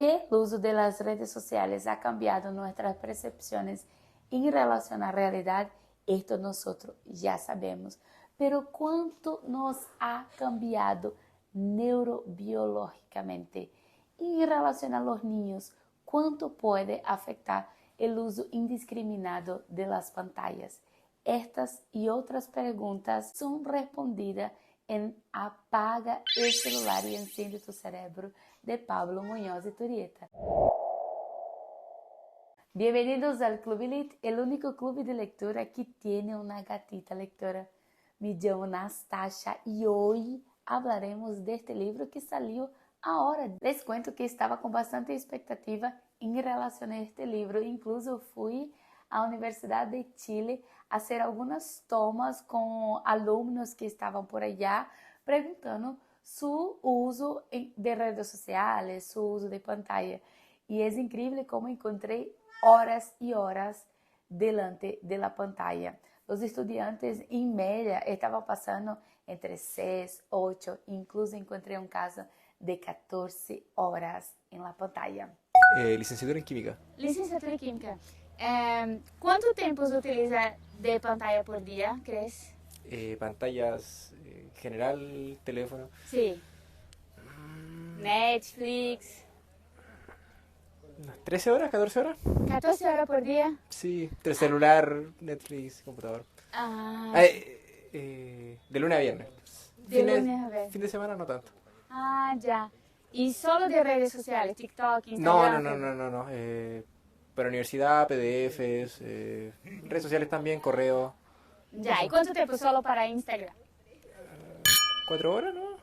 El uso de las redes sociales ha cambiado nuestras percepciones en relación a la realidad. Esto nosotros ya sabemos. Pero ¿cuánto nos ha cambiado neurobiológicamente? En relación a los niños, ¿cuánto puede afectar el uso indiscriminado de las pantallas? Estas y otras preguntas son respondidas en Apaga el celular y enciende tu cerebro, de Pablo Muñoz y Turrieta. Bienvenidos al Club Elite, el único club de lectura que tiene una gatita lectora. Me llamo Nastasia y hoy hablaremos de este libro que salió ahora. Les cuento que estaba con bastante expectativa en relación a este libro. Incluso fui a la Universidad de Chile a hacer algunas tomas con alumnos que estaban por allá preguntando su uso de redes sociales, su uso de pantalla. Y es increíble cómo encontré horas y horas delante de la pantalla. Los estudiantes en media estaban pasando entre 6, 8, incluso encontré un caso de 14 horas en la pantalla. Licenciatura en Química. Licenciatura en Química. ¿Cuánto tiempo se utiliza de pantalla por día, crees? Pantallas, general, teléfono. Sí. Netflix. Unas 13 horas, 14 horas. 14 horas por día. Sí, entre celular, Netflix, computador. Ah, De lunes a viernes. de lunes a ver. Fin de semana no tanto. Ah, ya. ¿Y solo de redes sociales? TikTok, No, Instagram. no. Para universidad, PDFs, redes sociales también, correo. Ya. ¿Y cuánto tiempo solo para Instagram? 4 horas, ¿no?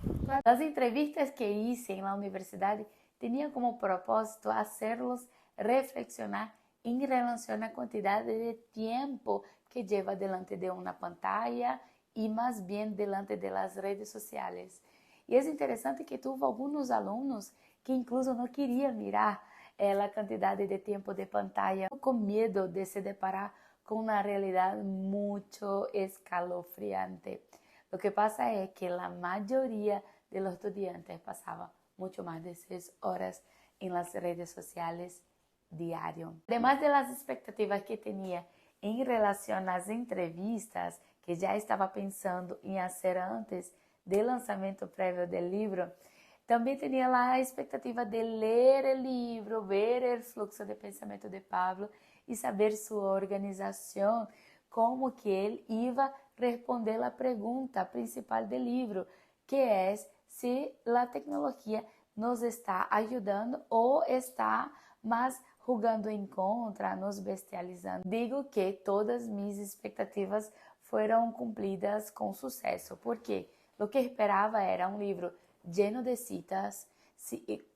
Las entrevistas que hice en la universidad tenían como propósito hacerlos reflexionar en relación a la cantidad de tiempo que lleva delante de una pantalla y más bien delante de las redes sociales. Y es interesante que tuve algunos alumnos que incluso no querían mirar la cantidad de tiempo de pantalla, con miedo de se deparar con una realidad mucho escalofriante. Lo que pasa es que la mayoría de los estudiantes pasaba mucho más de 6 horas en las redes sociales diario. Además de las expectativas que tenía en relación a las entrevistas que ya estaba pensando en hacer antes del lanzamiento previo del libro, también tenía la expectativa de leer el libro, ver el flujo de pensamiento de Pablo y saber su organización, cómo que él iba a responder la pregunta principal del libro, que es si la tecnología nos está ayudando o está más jugando en contra, nos bestializando. Digo que todas mis expectativas fueron cumplidas con suceso, porque lo que esperaba era un libro lleno de citas,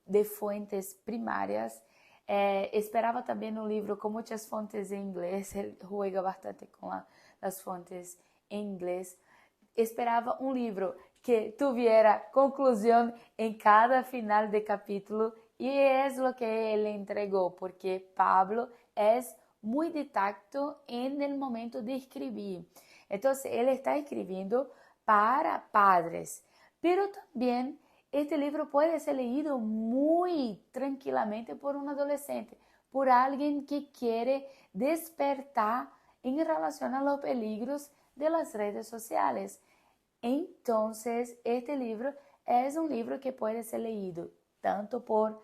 de fuentes primarias. Esperaba también un libro con muchas fuentes en inglés, él juega bastante con las fuentes en inglés. Esperaba un libro que tuviera conclusión en cada final de capítulo y es lo que él entregó, porque Pablo es muy de tacto en el momento de escribir. Entonces, él está escribiendo para padres, pero también este libro puede ser leído muy tranquilamente por un adolescente, por alguien que quiere despertar en relación a los peligros de las redes sociales. Entonces, este libro es un libro que puede ser leído tanto por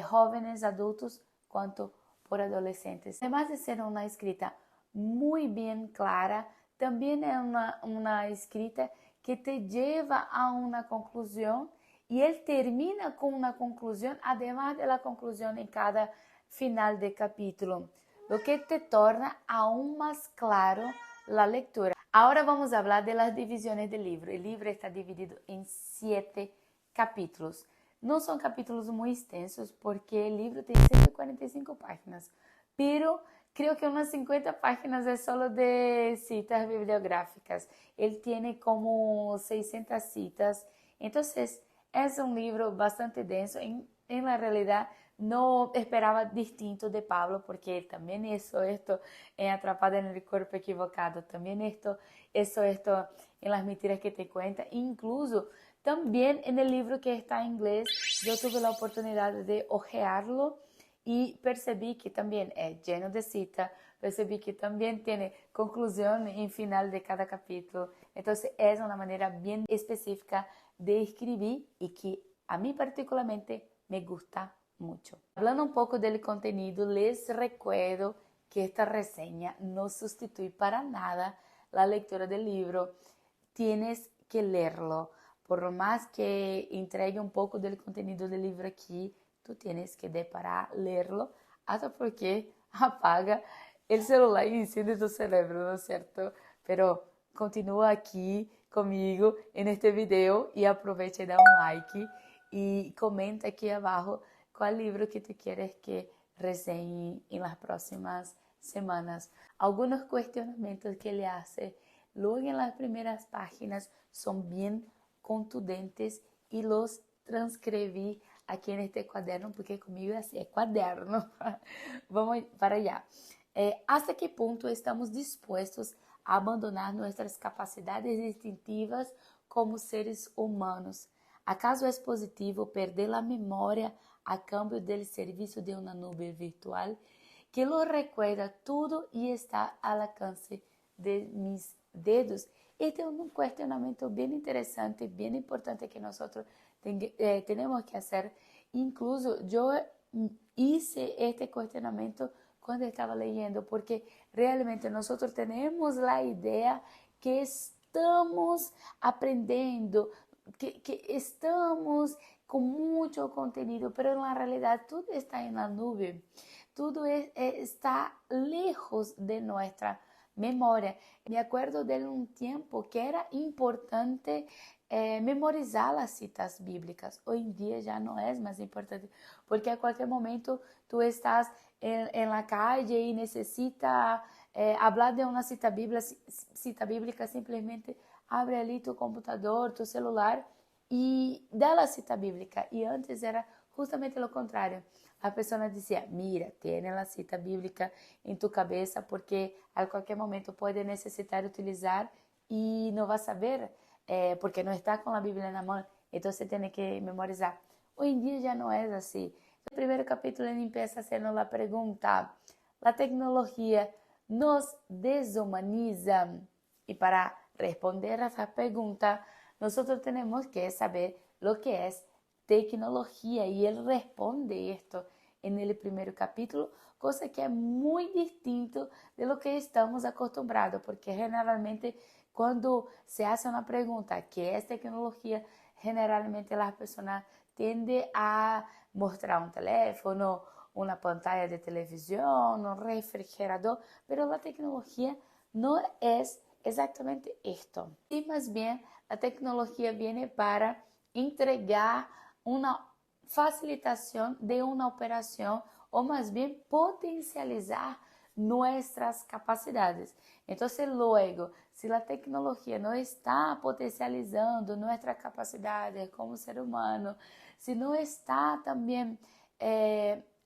jóvenes adultos quanto por adolescentes. Además de ser una escrita muy bien clara, también es una escrita que te lleva a una conclusión y él termina con una conclusión, además de la conclusión en cada final de capítulo, lo que te torna aún más claro la lectura. Ahora vamos a hablar de las divisiones del libro. El libro está dividido en 7 capítulos. No son capítulos muy extensos porque el libro tiene 145 páginas, pero creo que unas 50 páginas es solo de citas bibliográficas. Él tiene como 600 citas, entonces es un libro bastante denso. En la realidad no esperaba distinto de Pablo, porque él también hizo esto en Atrapada en el Cuerpo Equivocado, también hizo esto en Las Mentiras que te cuenta, incluso También en el libro que está en inglés, yo tuve la oportunidad de hojearlo y percibí que también es lleno de cita, percibí que también tiene conclusión en final de cada capítulo. Entonces es una manera bien específica de escribir y que a mí particularmente me gusta mucho. Hablando un poco del contenido, les recuerdo que esta reseña no sustituye para nada la lectura del libro. Tienes que leerlo. Por lo más que entregue un poco del contenido del libro aquí, tú tienes que parar, leerlo, hasta porque apaga el celular y enciende tu cerebro, ¿no es cierto? Pero continúa aquí conmigo en este video y aprovecha y da un like y comenta aquí abajo cuál libro que tú quieres que reseñe en las próximas semanas. Algunos cuestionamientos que le hace luego en las primeras páginas son bien contundentes y los transcribí aquí en este cuaderno porque conmigo es así, es cuaderno. Vamos para allá. ¿Hasta qué punto estamos dispuestos a abandonar nuestras capacidades instintivas como seres humanos? ¿Acaso es positivo perder la memoria a cambio del servicio de una nube virtual que lo recuerda todo y está al alcance de mis dedos? Este es un cuestionamiento bien interesante, bien importante que nosotros tenemos que hacer. Incluso yo hice este cuestionamiento cuando estaba leyendo, porque realmente nosotros tenemos la idea que estamos aprendiendo, que estamos con mucho contenido, pero en la realidad todo está en la nube, todo está lejos de nuestra memoria. Me acuerdo de un tiempo que era importante memorizar las citas bíblicas. Hoy en día ya no es más importante, porque a cualquier momento tú estás en la calle y necesitas hablar de una cita bíblica, simplemente abre ali tu computador, tu celular y da la cita bíblica. Y antes era justamente lo contrario. A persona decía, mira, tiene la cita bíblica en tu cabeza porque a cualquier momento puede necesitar utilizar y no va a saber porque no está con la Biblia en la mano. Entonces tiene que memorizar. Hoy en día ya no es así. El primer capítulo empieza haciendo la pregunta, ¿la tecnología nos deshumaniza? Y para responder a esa pregunta, nosotros tenemos que saber lo que es tecnología y él responde esto en el primer capítulo, cosa que es muy distinto de lo que estamos acostumbrados, porque generalmente cuando se hace una pregunta, ¿qué es tecnología? Generalmente las personas tienden a mostrar un teléfono, una pantalla de televisión, un refrigerador, pero la tecnología no es exactamente esto. Y más bien la tecnología viene para entregar una facilitación de una operación o más bien potencializar nuestras capacidades. Entonces, luego, si la tecnología no está potencializando nuestras capacidades como ser humano, si no está también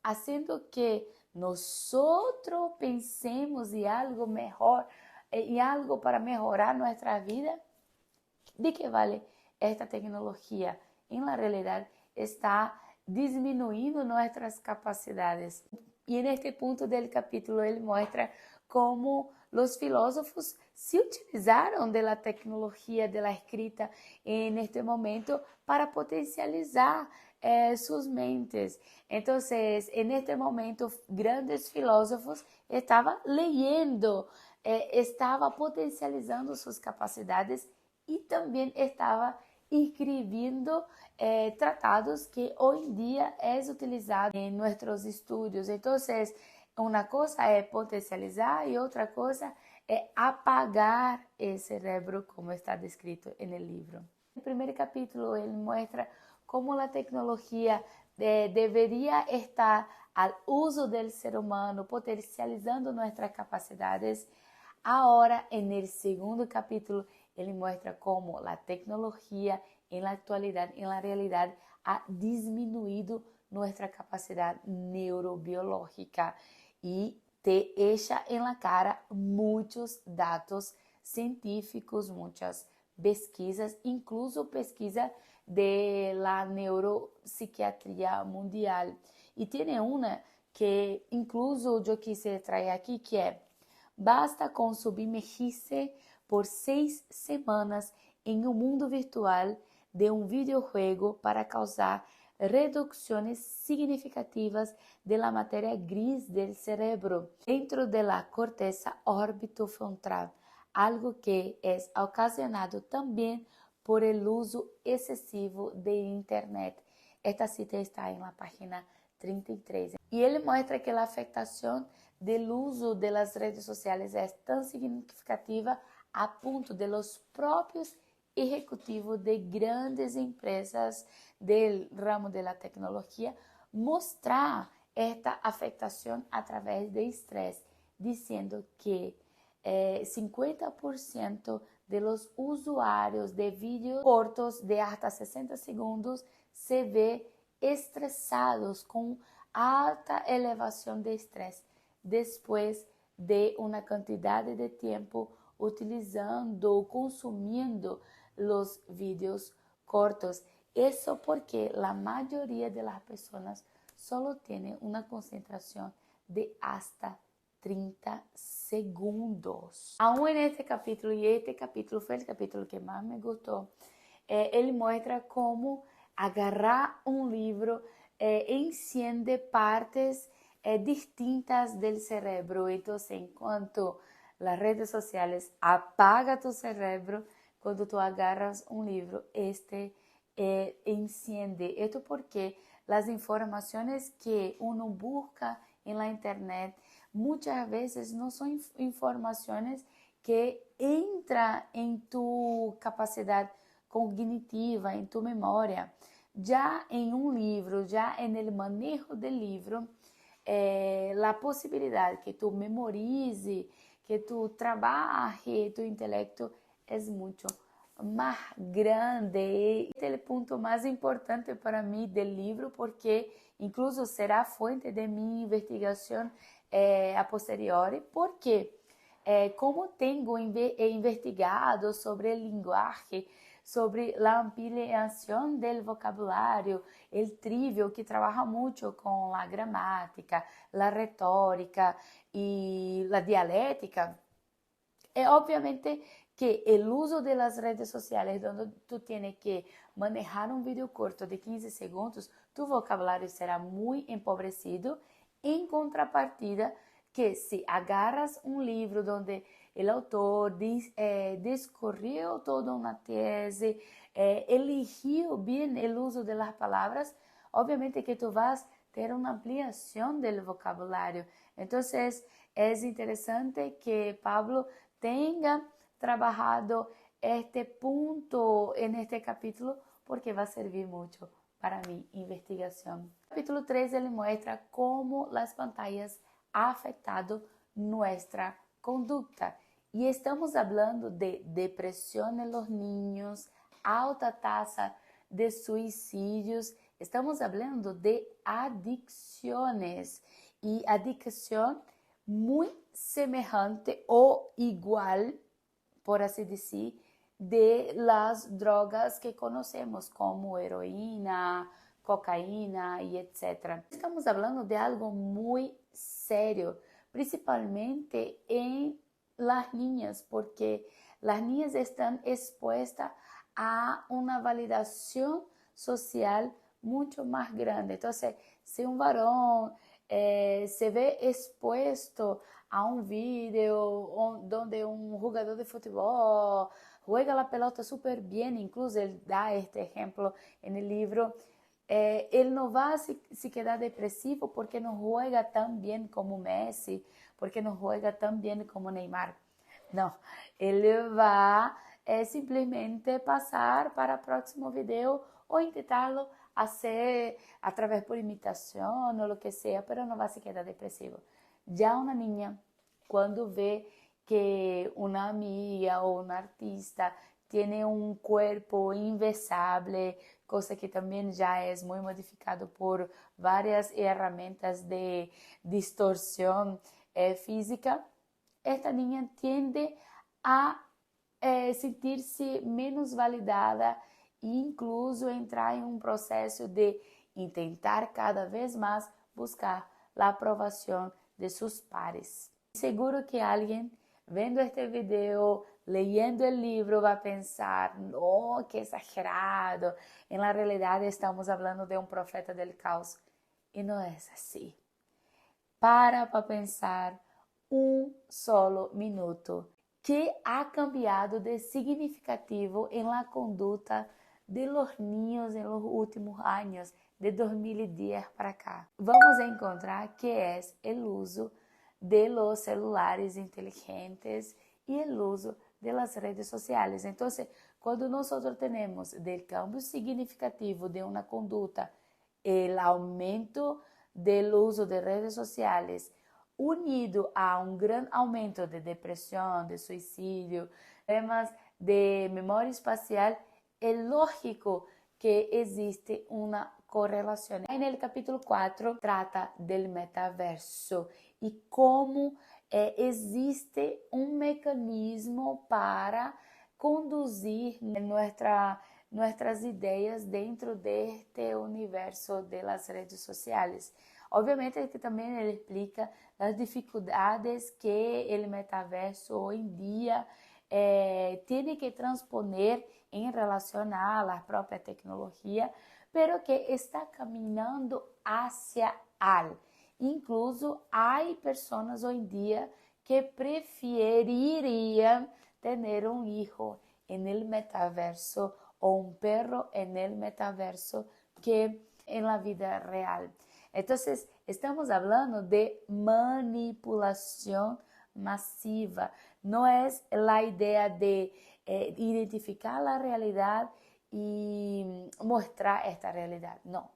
haciendo que nosotros pensemos en algo mejor, en algo para mejorar nuestra vida, ¿de qué vale esta tecnología? En la realidad está disminuyendo nuestras capacidades. Y en este punto del capítulo él muestra cómo los filósofos se utilizaron de la tecnología de la escrita en este momento para potencializar sus mentes. Entonces, en este momento, grandes filósofos estaban leyendo, estaban potencializando sus capacidades y también estaba escribiendo tratados que hoy en día es utilizado en nuestros estudios. Entonces, una cosa es potencializar y otra cosa es apagar el cerebro, como está descrito en el libro. En el primer capítulo, él muestra cómo la tecnología debería estar al uso del ser humano, potencializando nuestras capacidades. Ahora, en el segundo capítulo, ele muestra como a tecnologia em la actualidad, em la realidad, ha disminuído nuestra capacidad neurobiológica e te echa en la cara muchos datos científicos, muchas pesquisas, incluso pesquisa de la neuropsiquiatría mundial. E tem uma que incluso eu quis trazer aqui, que é: basta com submergir-se por 6 semanas em um mundo virtual de um videojuego para causar reducciones significativas de la materia gris del cerebro dentro de la corteza orbitofrontal, algo que es ocasionado también por el uso excesivo de Internet. Esta cita está en la página 33. Y él muestra que la afectación del uso de las redes sociales es tan significativa a punto de los propios ejecutivos de grandes empresas del ramo de la tecnología mostrar esta afectación a través de estrés, diciendo que 50% de los usuarios de vídeos cortos de hasta 60 segundos se ve estresados con alta elevación de estrés después de una cantidad de tiempo utilizando o consumiendo los vídeos cortos. Eso porque la mayoría de las personas solo tiene una concentración de hasta 30 segundos. Aún en este capítulo, y este capítulo fue el capítulo que más me gustó, él muestra cómo agarrar un libro enciende partes distintas del cerebro. Entonces, en cuanto las redes sociales apaga tu cerebro, cuando tú agarras un libro, enciende. Esto porque las informaciones que uno busca en la internet muchas veces no son informaciones que entran en tu capacidad cognitiva, en tu memoria. Ya en un libro, ya en el manejo del libro, la posibilidad que tú memorice, que tú trabaje tu intelecto es mucho más grande. Este es el punto más importante para mí del libro, porque incluso será fuente de mi investigación a posteriori, porque como tengo investigado sobre el lenguaje, sobre la ampliación del vocabulario, el trivial, que trabaja mucho con la gramática, la retórica y la dialéctica, obviamente que el uso de las redes sociales, donde tú tienes que manejar un video corto de 15 segundos, tu vocabulario será muy empobrecido. En contrapartida, que si agarras un libro donde el autor discurrió toda una tesis, eligió bien el uso de las palabras, obviamente que tú vas a tener una ampliación del vocabulario. Entonces, es interesante que Pablo tenga trabajado este punto en este capítulo, porque va a servir mucho para mi investigación. Capítulo 3, ele muestra cómo las pantallas han afectado nuestra conducta. Y estamos hablando de depresión en los niños, alta tasa de suicidios, estamos hablando de adicciones. Y adicción muy semejante o igual, por así decir, de las drogas que conocemos como heroína, cocaína y etc. Estamos hablando de algo muy serio, principalmente en las niñas, porque las niñas están expuestas a una validación social mucho más grande. Entonces, si un varón se ve expuesto a un video donde un jugador de fútbol juega la pelota súper bien, incluso él da este ejemplo en el libro, él no va a se quedar depresivo porque no juega tan bien como Messi, porque no juega tan bien como Neymar. No, él va simplesmente pasar para el próximo video o intentarlo hacer a través por imitación o lo que sea, pero no va a se quedar depresivo. Ya una niña, cuando ve que una amiga o un artista tiene un cuerpo inversable, cosa que también ya es muy modificado por varias herramientas de distorsión física, esta niña tiende a sentir-se menos validada e incluso entrar em um processo de tentar cada vez mais buscar a aprovação de seus pares. Seguro que alguém vendo este vídeo, leyendo o livro, vai pensar, oh, que exagerado, na realidade estamos falando de um profeta del caos. E não é assim. Para pensar solo minuto. Que ha cambiado de significativo en la conduta de los niños en los últimos años, de 2010 para acá? Vamos a encontrar que es el uso de los celulares inteligentes y el uso de las redes sociales. Entonces, cuando nosotros tenemos del cambio significativo de una conduta, el aumento del uso de redes sociales, unido a um grande aumento de depressão, de suicídio, problemas de memória espacial, é lógico que existe uma correlação. No capítulo 4 trata do metaverso e como existe um mecanismo para conduzir nossas ideias dentro deste universo das redes sociais. Obviamente que também ele explica as dificuldades que o metaverso hoje em dia tem que transponer em relação à própria tecnologia, pero que está caminhando hacia al. Incluso há pessoas hoje em dia que prefeririam ter um filho no metaverso ou um perro no metaverso que na vida real. Então, estamos falando de manipulação massiva. Não é a ideia de identificar a realidade e mostrar esta realidade. Não.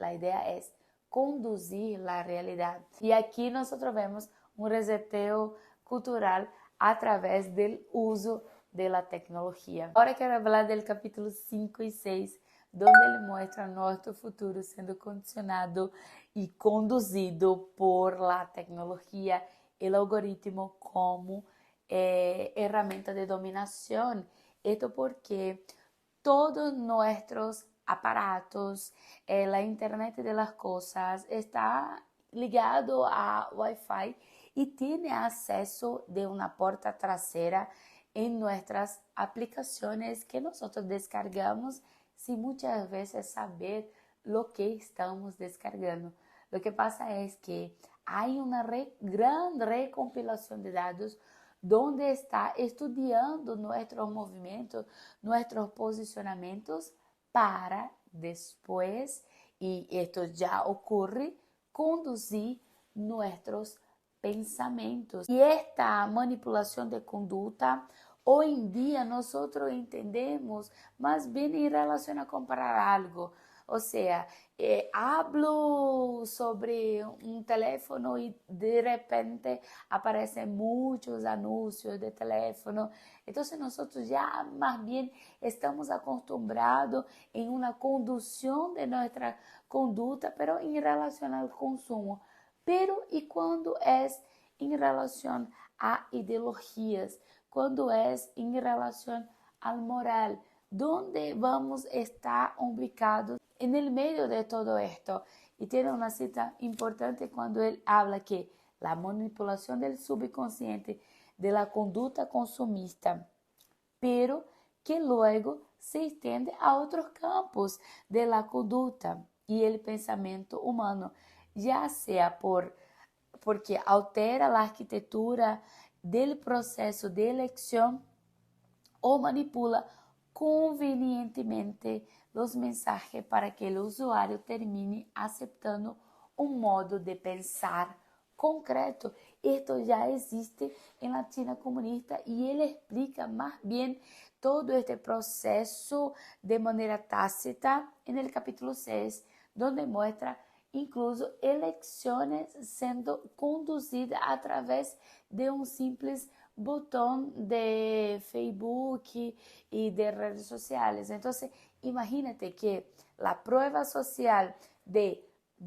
A ideia é conduzir a realidade. E aqui nós vemos um reseteo cultural através do uso da tecnologia. Agora quero falar do capítulo 5 e 6, onde ele mostra nosso futuro sendo condicionado e conduzido por la tecnologia e o algoritmo como ferramenta de dominação. Isto porque todos nossos aparatos, a internet de las cosas está ligado a Wi-Fi e tem acesso de uma porta traseira em nossas aplicações que nós descargamos sin muchas veces saber lo que estamos descargando. Lo que pasa es que hay una gran recompilación de datos donde está estudiando nuestros movimientos, nuestros posicionamientos para después, y esto ya ocurre, conducir nuestros pensamentos. Y esta manipulación de conduta, hoy en día nosotros entendemos más bien en relación a comprar algo. O sea, hablo sobre un teléfono y de repente aparecen muchos anuncios de teléfono. Entonces nosotros ya más bien estamos acostumbrados en una conducción de nuestra conducta, pero en relación al consumo. Pero ¿y cuando es en relación a ideologías? Quando é em relação ao moral, donde vamos estar ubicados no meio de todo esto. E tem uma cita importante quando ele habla que a manipulação do subconsciente de la conduta consumista, pero que luego se estende a outros campos de la conduta e o pensamento humano, já seja porque altera a arquitetura del processo de eleição ou manipula convenientemente os mensajes para que o usuário termine aceptando um modo de pensar concreto. Isto já existe em la China comunista e ele explica mais bem todo este processo de maneira tácita no capítulo 6, onde mostra incluso eleições sendo conduzidas através de um simples botão de Facebook e de redes sociais. Então, imagínate que a prova social de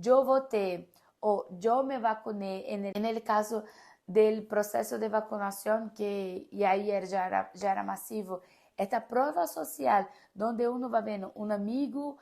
eu votei ou eu me vacinei, no caso del proceso de vacunación, que y ayer ya era masivo, esta prueba social donde uno va viendo un amigo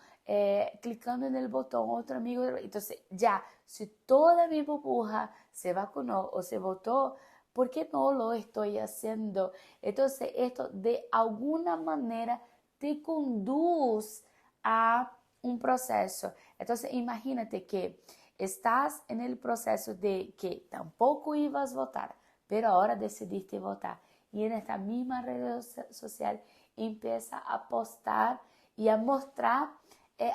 clicando en el botón, otro amigo, entonces ya, si toda mi burbuja se vacunó o se votó, ¿por qué no lo estoy haciendo? Entonces esto de alguna manera te conduce a un proceso. Entonces imagínate que estás en el proceso de que tampoco ibas a votar, pero ahora decidiste votar. Y en esta misma red social empieza a postar y a mostrar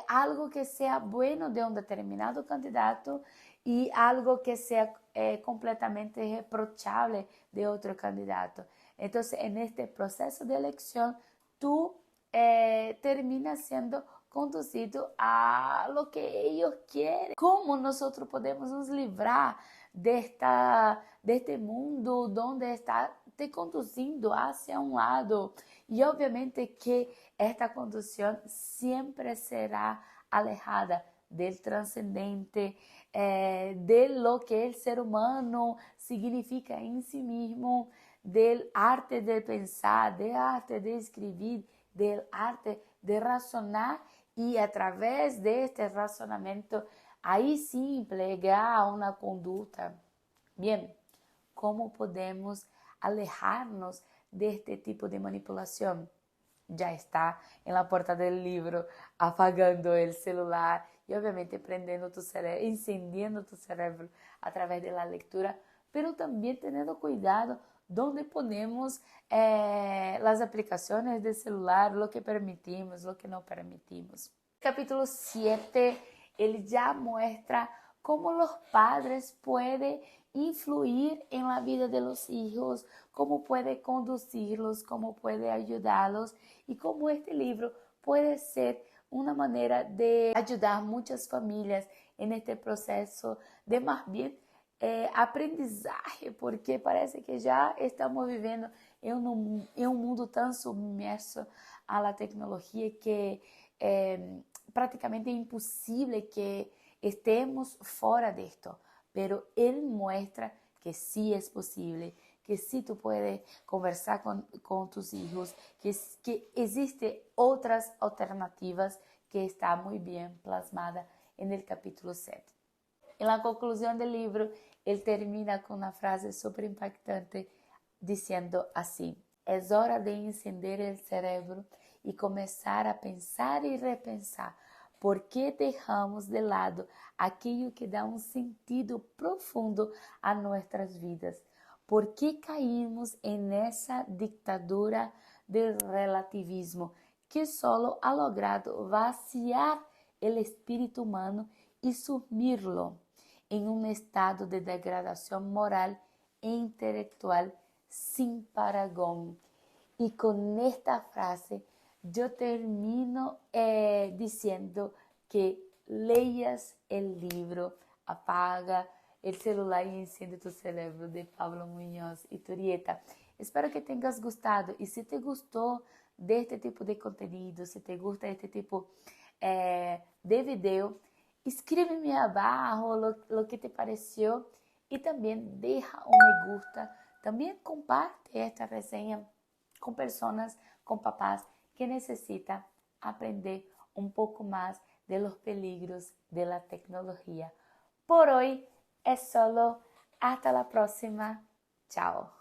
algo que sea bueno de un determinado candidato y algo que sea completamente reprochable de otro candidato. Entonces, en este proceso de elección, tú terminas siendo conducido a lo que ellos quieren. ¿Cómo nosotros podemos nos livrar de este mundo donde está te conducindo hacia un lado? Y obviamente que esta conducción siempre será alejada del trascendente, de lo que el ser humano significa en sí mismo, del arte de pensar, del arte de escribir, del arte de razonar y a través de este razonamiento, ahí sí emplear una conducta. Bien, ¿cómo podemos alejarnos de este tipo de manipulación? Ya está en la puerta del libro, apagando el celular y obviamente prendiendo tu cerebro, encendiendo tu cerebro a través de la lectura, pero también teniendo cuidado donde ponemos las aplicaciones de celular, lo que permitimos, lo que no permitimos. Capítulo 7, él ya muestra cómo los padres pueden influir en la vida de los hijos, cómo puede conducirlos, cómo puede ayudarlos y cómo este libro puede ser una manera de ayudar muchas familias en este proceso de más bien aprendizaje, porque parece que já estamos vivendo em um mundo tão submerso a la tecnologia que praticamente é impossível que estemos fora disto, pero ele muestra que sí es posible, que sí tú puedes conversar con tus hijos, que existen otras alternativas que está muy bien plasmada en el capítulo 7. En la conclusión del libro, él termina con una frase súper impactante diciendo así: es hora de encender el cerebro y comenzar a pensar y repensar por qué dejamos de lado aquello que da un sentido profundo a nuestras vidas. ¿Por qué caímos en esa dictadura del relativismo que solo ha logrado vaciar el espíritu humano y sumirlo en un estado de degradación moral e intelectual sin parangón? Y con esta frase yo termino diciendo que leas el libro Apaga el celular y enciende tu cerebro, de Pablo Muñoz y Turrieta. Espero que tengas gustado, y si te gustó de este tipo de contenido, si te gusta este tipo de video, escríbeme abajo lo que te pareció y también deja un me gusta. También comparte esta reseña con personas, con papás que necesitan aprender un poco más de los peligros de la tecnología. Por hoy es solo. Hasta la próxima. Chao.